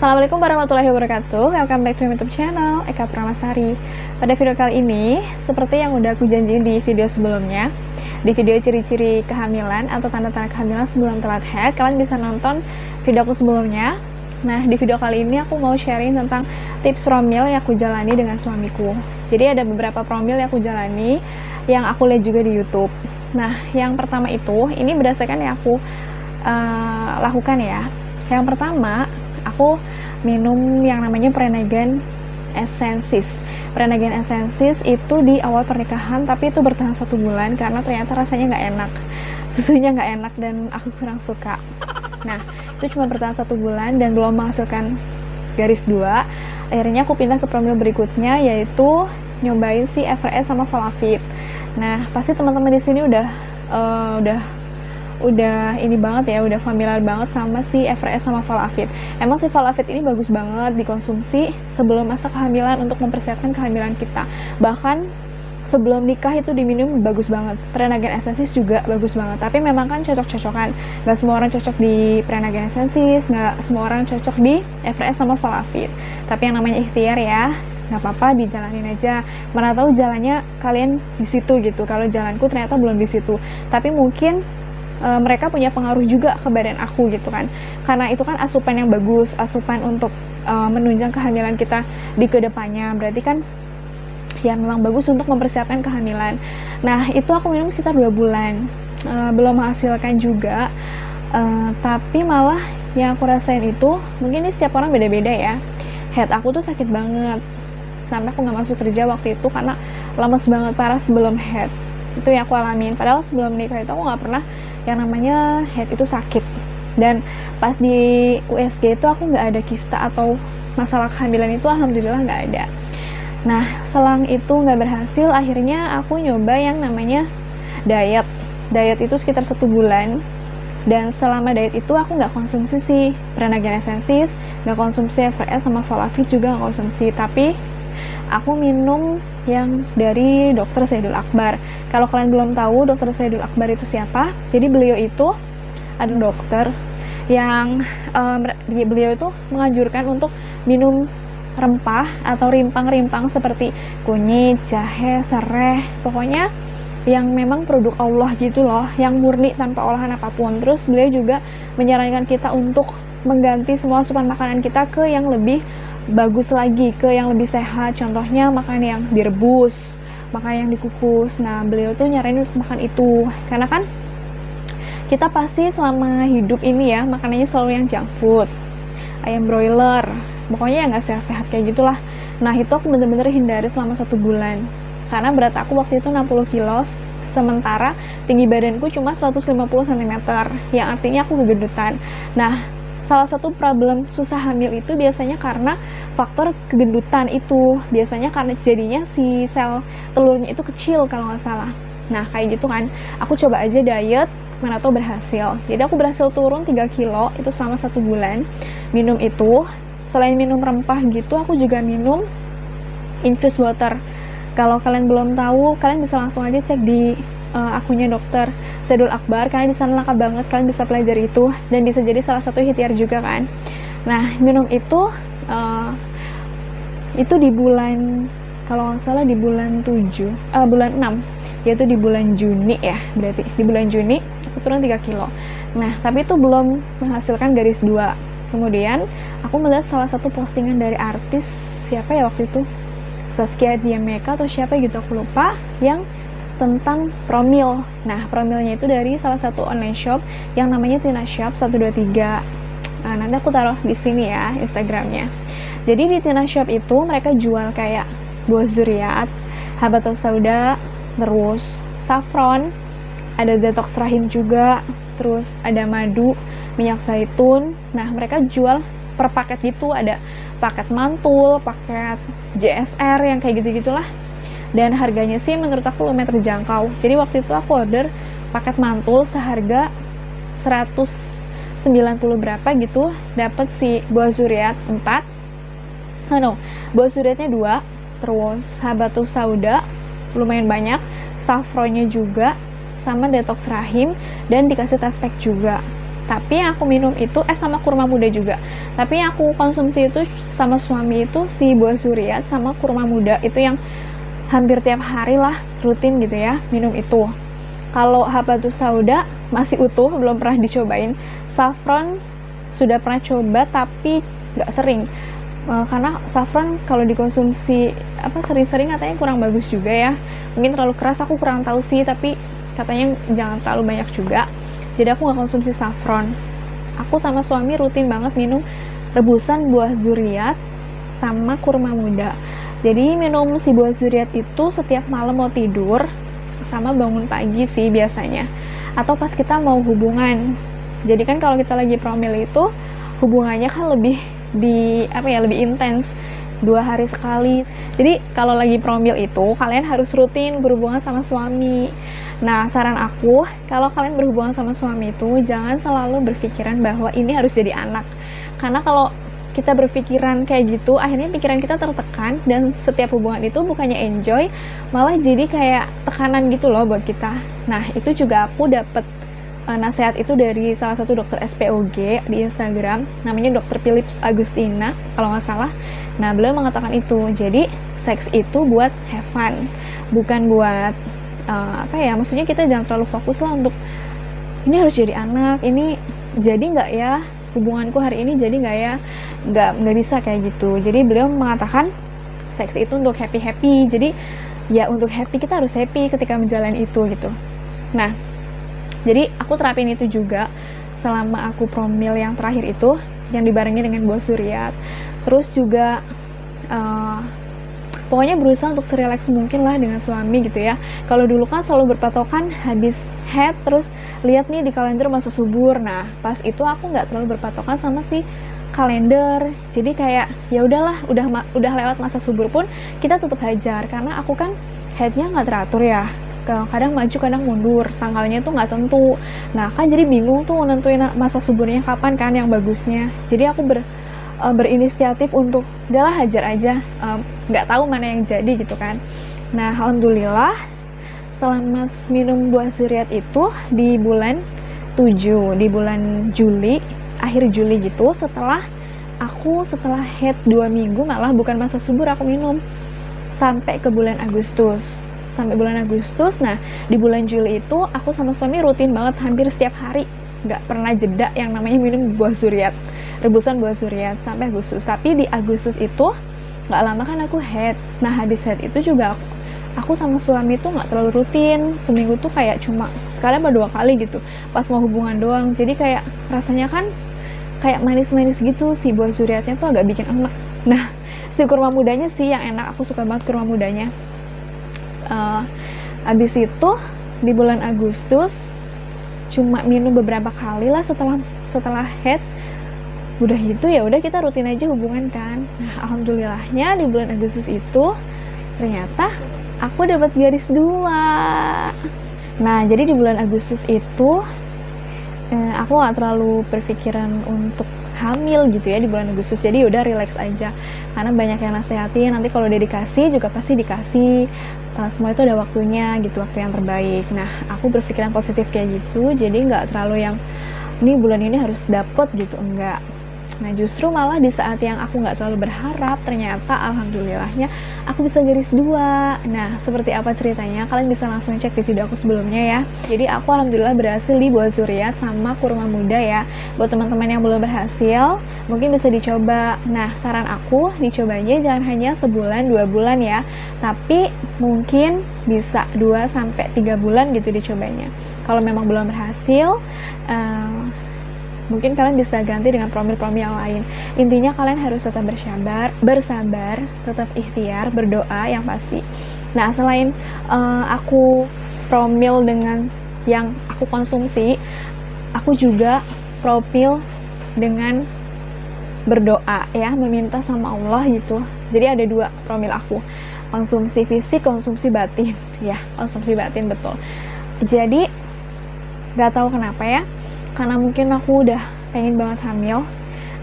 Assalamualaikum warahmatullahi wabarakatuh. Welcome back to my YouTube channel Eka Pramasari. Pada video kali ini, seperti yang udah aku janjiin di video sebelumnya, di video ciri-ciri kehamilan atau tanda-tanda kehamilan sebelum telat haid, kalian bisa nonton video aku sebelumnya. Nah, di video kali ini aku mau sharing tentang tips promil yang aku jalani dengan suamiku. Jadi ada beberapa promil yang aku jalani, yang aku lihat juga di YouTube. Nah, yang pertama itu, ini berdasarkan yang aku lakukan ya. Yang pertama, aku minum yang namanya Prenagen Essensis. Prenagen Essensis itu di awal pernikahan, tapi itu bertahan 1 bulan karena ternyata rasanya nggak enak, susunya nggak enak dan aku kurang suka. Nah, itu cuma bertahan 1 bulan dan belum menghasilkan garis 2. Akhirnya aku pindah ke promil berikutnya, yaitu nyobain si Everest sama Volafit. Nah, pasti teman-teman di sini udah ini banget ya, udah familiar banget sama si Everest sama Volafit. Emang si Volafit ini bagus banget dikonsumsi sebelum masa kehamilan untuk mempersiapkan kehamilan kita. Bahkan sebelum nikah itu diminum bagus banget. Prenagen Essensis juga bagus banget. Tapi memang kan cocok-cocokan. Gak semua orang cocok di Prenagen Essensis, gak semua orang cocok di Everest sama Volafit. Tapi yang namanya ikhtiar ya, nggak apa-apa, dijalanin aja. Mana tahu jalannya kalian di situ gitu. Kalau jalanku ternyata belum di situ. Tapi mungkin mereka punya pengaruh juga ke badan aku gitu kan, karena itu kan asupan yang bagus, asupan untuk menunjang kehamilan kita di kedepannya, berarti kan ya memang bagus untuk mempersiapkan kehamilan. Nah, itu aku minum sekitar 2 bulan, belum menghasilkan juga, tapi malah yang aku rasain itu, mungkin ini setiap orang beda-beda ya, head aku tuh sakit banget, sampai aku nggak masuk kerja waktu itu karena lemes banget parah sebelum head. Itu yang aku alamin, padahal sebelum nikah itu aku nggak pernah yang namanya head itu sakit. Dan pas di USG itu aku nggak ada kista atau masalah kehamilan itu, alhamdulillah nggak ada. Nah, selang itu nggak berhasil, akhirnya aku nyoba yang namanya diet itu sekitar 1 bulan. Dan selama diet itu aku nggak konsumsi si Prenagen Essensis, nggak konsumsi Everest sama Volafit juga nggak konsumsi, tapi aku minum yang dari Dr. Saidul Akbar. Kalau kalian belum tahu Dr. Saidul Akbar itu siapa, jadi beliau itu adalah dokter yang beliau itu menganjurkan untuk minum rempah atau rimpang-rimpang seperti kunyit, jahe, sereh, pokoknya yang memang produk Allah gitu loh, yang murni tanpa olahan apapun. Terus beliau juga menyarankan kita untuk mengganti semua asupan makanan kita ke yang lebih bagus lagi, ke yang lebih sehat. Contohnya makan yang direbus, makan yang dikukus. Nah, beliau tuh nyaranin untuk makan itu, karena kan kita pasti selama hidup ini ya makanannya selalu yang junk food, ayam broiler, pokoknya yang nggak sehat-sehat kayak gitulah. Nah, itu aku bener-bener hindari selama 1 bulan, karena berat aku waktu itu 60 kilo, sementara tinggi badanku cuma 150 cm, yang artinya aku kegendutan. Nah, salah satu problem susah hamil itu biasanya karena faktor kegendutan itu. Biasanya karena jadinya si sel telurnya itu kecil kalau nggak salah. Nah, kayak gitu kan. Aku coba aja diet, mana tuh berhasil. Jadi aku berhasil turun 3 kilo itu selama 1 bulan. Minum itu, selain minum rempah gitu, aku juga minum infused water. Kalau kalian belum tahu, kalian bisa langsung aja cek di akunnya Dr. Saidul Akbar, karena di sana lengkap banget, kalian bisa pelajari itu dan bisa jadi salah satu ikhtiar juga kan. Nah, minum itu di bulan, kalau nggak salah di bulan 6, yaitu di bulan Juni ya, berarti di bulan Juni aku turun 3 kilo. Nah, tapi itu belum menghasilkan garis 2. Kemudian aku melihat salah satu postingan dari artis, siapa ya waktu itu, Saskia Diameka atau siapa gitu, aku lupa, yang tentang promil. Nah, promilnya itu dari salah satu online shop yang namanya Tina Shop 123. Nah, nanti aku taruh di sini ya Instagramnya. Jadi di Tina Shop itu mereka jual kayak buah zuriat, habatus sauda, terus saffron, ada detox rahim juga, terus ada madu, minyak zaitun. Nah, mereka jual per paket gitu, ada paket mantul, paket JSR yang kayak gitu-gitulah. Dan harganya sih menurut aku lumayan terjangkau. Jadi waktu itu aku order paket mantul seharga 190 berapa gitu, dapat si buah zuriat 4, buah zuriatnya 2, terus habatus sauda lumayan banyak, saffronnya juga, sama detox rahim, dan dikasih test pack juga. Tapi yang aku minum itu sama kurma muda juga. Tapi yang aku konsumsi itu sama suami itu si buah zuriat sama kurma muda, itu yang hampir tiap hari lah rutin gitu ya minum itu. Kalau habatus sauda masih utuh, belum pernah dicobain. Saffron sudah pernah coba tapi nggak sering, karena saffron kalau dikonsumsi sering-sering katanya kurang bagus juga ya, mungkin terlalu keras, aku kurang tahu sih, tapi katanya jangan terlalu banyak juga, jadi aku nggak konsumsi saffron. Aku sama suami rutin banget minum rebusan buah zuriat sama kurma muda. Jadi minum si buah zuriat itu setiap malam mau tidur sama bangun pagi sih biasanya, atau pas kita mau hubungan. Jadi kan kalau kita lagi promil itu hubungannya kan lebih lebih intens, 2 hari sekali. Jadi kalau lagi promil itu kalian harus rutin berhubungan sama suami. Nah, saran aku, kalau kalian berhubungan sama suami itu jangan selalu berpikiran bahwa ini harus jadi anak. Karena kalau kita berpikiran kayak gitu, akhirnya pikiran kita tertekan, dan setiap hubungan itu bukannya enjoy, malah jadi kayak tekanan gitu loh buat kita. Nah, itu juga aku dapet nasihat itu dari salah satu dokter SPOG di Instagram, namanya Dr. Philips Agustina kalau nggak salah. Nah, beliau mengatakan itu, jadi seks itu buat have fun, bukan buat maksudnya kita jangan terlalu fokus lah untuk ini harus jadi anak, ini jadi nggak ya hubunganku hari ini, jadi nggak ya, nggak bisa kayak gitu. Jadi beliau mengatakan seks itu untuk happy, jadi ya untuk happy, kita harus happy ketika menjalani itu gitu. Nah, jadi aku terapin itu juga selama aku promil yang terakhir itu, yang dibarengi dengan buah zuriat. Terus juga pokoknya berusaha untuk serileks mungkin lah dengan suami gitu ya. Kalau dulu kan selalu berpatokan habis head terus lihat nih di kalender masa subur. Nah, pas itu aku nggak terlalu berpatokan sama si kalender. Jadi kayak ya udahlah, udah lewat masa subur pun kita tetap hajar, karena aku kan headnya nggak teratur ya. Kadang maju, kadang mundur, tanggalnya tuh nggak tentu. Nah, kan jadi bingung tuh nentuin masa suburnya kapan kan yang bagusnya. Jadi aku berinisiatif untuk udahlah hajar aja, nggak tahu mana yang jadi gitu kan. Nah, alhamdulillah selama minum buah zuriat itu di bulan 7, di bulan Juli, akhir Juli gitu, setelah head 2 minggu, malah bukan masa subur aku minum, sampai ke bulan Agustus. Nah, di bulan Juli itu aku sama suami rutin banget, hampir setiap hari, nggak pernah jeda yang namanya minum buah zuriat, rebusan buah zuriat sampai Agustus. Tapi di Agustus itu nggak lama kan aku head. Nah, habis head itu juga aku sama suami tuh nggak terlalu rutin, seminggu tuh kayak cuma sekali atau 2 kali gitu, pas mau hubungan doang. Jadi kayak rasanya kan kayak manis-manis gitu, si buah zuriatnya tuh agak bikin enak. Nah, si kurma mudanya sih yang enak, aku suka banget kurma mudanya. Abis itu di bulan Agustus cuma minum beberapa kali lah setelah head. Udah gitu ya udah kita rutin aja hubungan kan. Nah, alhamdulillahnya di bulan Agustus itu ternyata aku dapat garis 2. Nah, jadi di bulan Agustus itu aku gak terlalu berpikiran untuk hamil gitu ya di bulan Agustus. Jadi udah relax aja, karena banyak yang nasehatin nanti kalau udah dikasih juga pasti dikasih, semua itu ada waktunya gitu, waktu yang terbaik. Nah, aku berpikiran positif kayak gitu, jadi nggak terlalu yang ini bulan ini harus dapet gitu, enggak. Nah, justru malah di saat yang aku nggak terlalu berharap, ternyata alhamdulillahnya aku bisa garis 2. Nah, seperti apa ceritanya? Kalian bisa langsung cek di video aku sebelumnya ya. Jadi aku alhamdulillah berhasil di buah zuriat sama kurma muda ya. Buat teman-teman yang belum berhasil, mungkin bisa dicoba. Nah, saran aku dicobanya jangan hanya sebulan 2 bulan ya, tapi mungkin bisa 2-3 bulan gitu dicobanya. Kalau memang belum berhasil, mungkin kalian bisa ganti dengan promil-promil yang lain. Intinya kalian harus tetap bersabar, tetap ikhtiar, berdoa yang pasti. Nah, selain aku promil dengan yang aku konsumsi, aku juga promil dengan berdoa ya, meminta sama Allah gitu. Jadi ada 2 promil aku, konsumsi fisik, konsumsi batin ya, konsumsi batin betul. Jadi gak tahu kenapa ya, karena mungkin aku udah pengen banget hamil,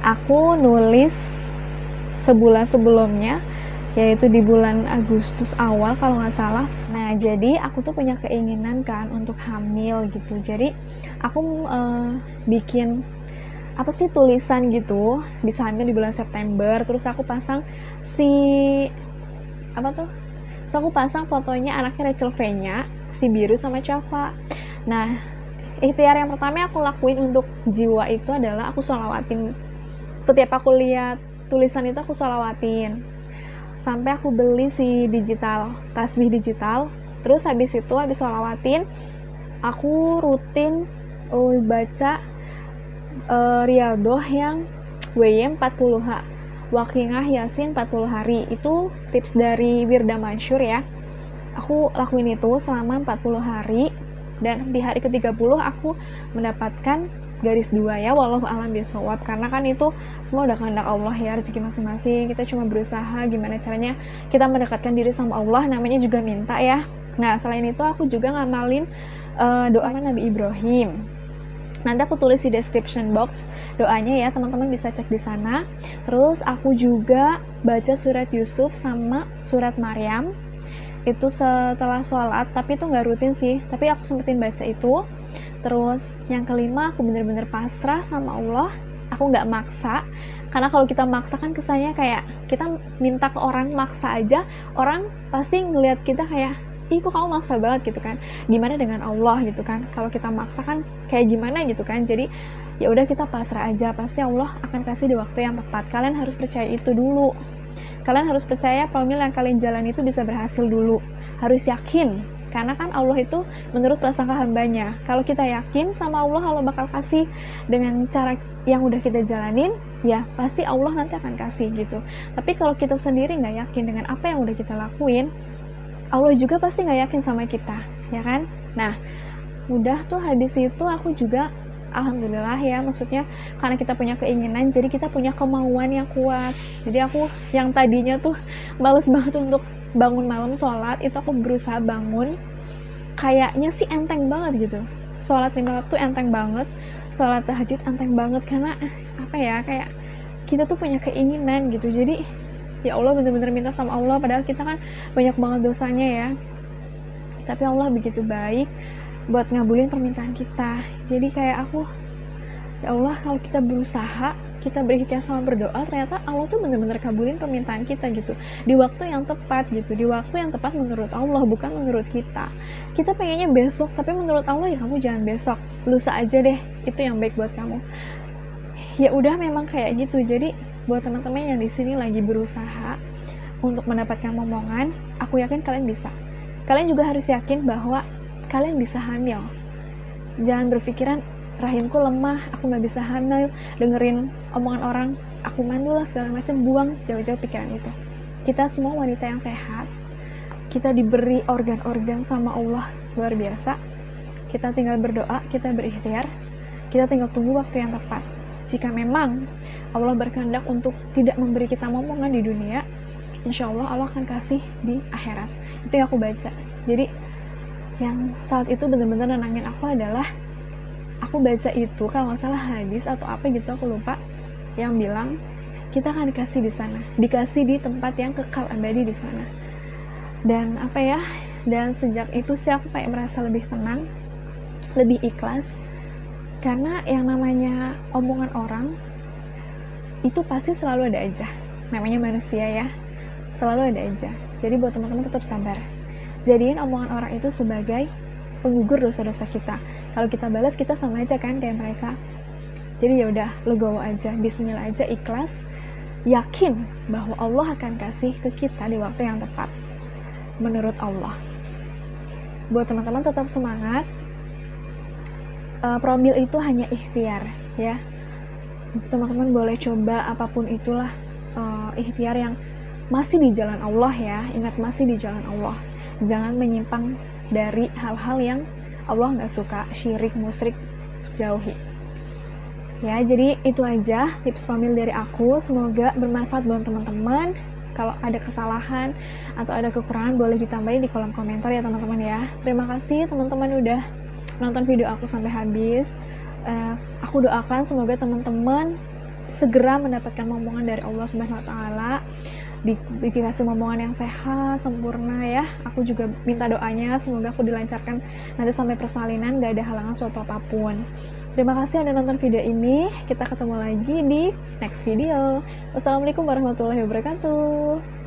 aku nulis sebulan sebelumnya yaitu di bulan Agustus awal kalau nggak salah. Nah, jadi aku tuh punya keinginan kan untuk hamil gitu. Jadi aku bikin apa sih tulisan gitu, bisa hamil di bulan September. Terus aku pasang si apa tuh? Terus aku pasang fotonya anaknya Rachel V-nya, si Biru sama Cava. Nah, ikhtiar yang pertama aku lakuin untuk jiwa itu adalah aku sholawatin. Setiap aku lihat tulisan itu aku sholawatin. Sampai aku beli si digital, tasbih digital. Terus habis itu, habis sholawatin, aku rutin baca Riyadhah yang WY 40H, Waqingah Yasin 40 hari. Itu tips dari Wirda Mansur ya. Aku lakuin itu selama 40 hari, dan di hari ke-30 aku mendapatkan garis 2 ya, wallahu a'lam bishawab, karena kan itu semua udah kehendak Allah ya, rezeki masing-masing. Kita cuma berusaha gimana caranya kita mendekatkan diri sama Allah, namanya juga minta ya. Nah, selain itu aku juga ngamalin doa Nabi Ibrahim. Nanti aku tulis di description box doanya ya, teman-teman bisa cek di sana. Terus aku juga baca surat Yusuf sama surat Maryam itu setelah sholat, tapi itu nggak rutin sih, tapi aku sempetin baca itu. Terus yang kelima, aku bener-bener pasrah sama Allah. Aku nggak maksa, karena kalau kita maksa kan kesannya kayak kita minta ke orang, maksa aja orang pasti ngelihat kita kayak, ih kok kamu maksa banget gitu kan. Gimana dengan Allah gitu kan, kalau kita maksa kan kayak gimana gitu kan. Jadi ya udah, kita pasrah aja, pasti Allah akan kasih di waktu yang tepat. Kalian harus percaya itu dulu. Kalian harus percaya promil yang kalian jalan itu bisa berhasil dulu. Harus yakin. Karena kan Allah itu menurut prasangka hambanya. Kalau kita yakin sama Allah, Allah bakal kasih dengan cara yang udah kita jalanin, ya pasti Allah nanti akan kasih gitu. Tapi kalau kita sendiri nggak yakin dengan apa yang udah kita lakuin, Allah juga pasti nggak yakin sama kita, ya kan? Nah, udah tuh habis itu aku juga alhamdulillah ya, maksudnya karena kita punya keinginan, jadi kita punya kemauan yang kuat. Jadi aku yang tadinya tuh males banget untuk bangun malam sholat, itu aku berusaha bangun. Kayaknya sih enteng banget gitu, sholat 5 waktu enteng banget, sholat tahajud enteng banget, karena apa ya, kayak kita tuh punya keinginan gitu. Jadi ya Allah, bener-bener minta sama Allah, padahal kita kan banyak banget dosanya ya, tapi Allah begitu baik buat ngabulin permintaan kita. Jadi kayak aku, ya Allah, kalau kita berusaha, kita berikhtiar sama berdoa, ternyata Allah tuh bener-bener kabulin permintaan kita gitu, di waktu yang tepat gitu, di waktu yang tepat menurut Allah, bukan menurut kita. Kita pengennya besok, tapi menurut Allah ya kamu jangan besok, lusa aja deh, itu yang baik buat kamu. Ya udah, memang kayak gitu. Jadi buat teman-teman yang di sini lagi berusaha untuk mendapatkan momongan, aku yakin kalian bisa. Kalian juga harus yakin bahwa kalian bisa hamil. Jangan berpikiran rahimku lemah, aku nggak bisa hamil, dengerin omongan orang, aku mandul lah segala macam. Buang jauh-jauh pikiran itu. Kita semua wanita yang sehat, kita diberi organ-organ sama Allah luar biasa. Kita tinggal berdoa, kita berikhtiar, kita tinggal tunggu waktu yang tepat. Jika memang Allah berkehendak untuk tidak memberi kita momongan di dunia, insya Allah Allah akan kasih di akhirat. Itu yang aku baca. Jadi yang saat itu benar-benar nenangin aku adalah, aku baca itu kalau nggak salah hadis atau apa gitu, aku lupa, yang bilang kita akan dikasih di sana, dikasih di tempat yang kekal abadi di sana. Dan apa ya, dan sejak itu sih aku kayak merasa lebih tenang, lebih ikhlas, karena yang namanya omongan orang itu pasti selalu ada aja, namanya manusia ya, selalu ada aja. Jadi buat teman-teman tetap sabar, jadiin omongan orang itu sebagai penggugur dosa-dosa kita. Kalau kita balas, kita sama aja kan kayak mereka. Jadi ya udah, legowo aja, bismillah aja, ikhlas, yakin bahwa Allah akan kasih ke kita di waktu yang tepat menurut Allah. Buat teman-teman tetap semangat. Promil itu hanya ikhtiar ya. Teman-teman boleh coba apapun itulah, ikhtiar yang masih di jalan Allah ya. Ingat, masih di jalan Allah. Jangan menyimpang dari hal-hal yang Allah nggak suka, syirik, musyrik, jauhi. Ya, jadi itu aja tips promil dari aku. Semoga bermanfaat buat teman-teman. Kalau ada kesalahan atau ada kekurangan, boleh ditambahin di kolom komentar ya teman-teman ya. Terima kasih teman-teman udah nonton video aku sampai habis. Aku doakan semoga teman-teman segera mendapatkan momongan dari Allah Subhanahu wa Ta'ala. dikasih momongan yang sehat, sempurna ya. Aku juga minta doanya semoga aku dilancarkan nanti sampai persalinan, gak ada halangan suatu apapun. Terima kasih Anda nonton video ini. Kita ketemu lagi di next video. Wassalamualaikum warahmatullahi wabarakatuh.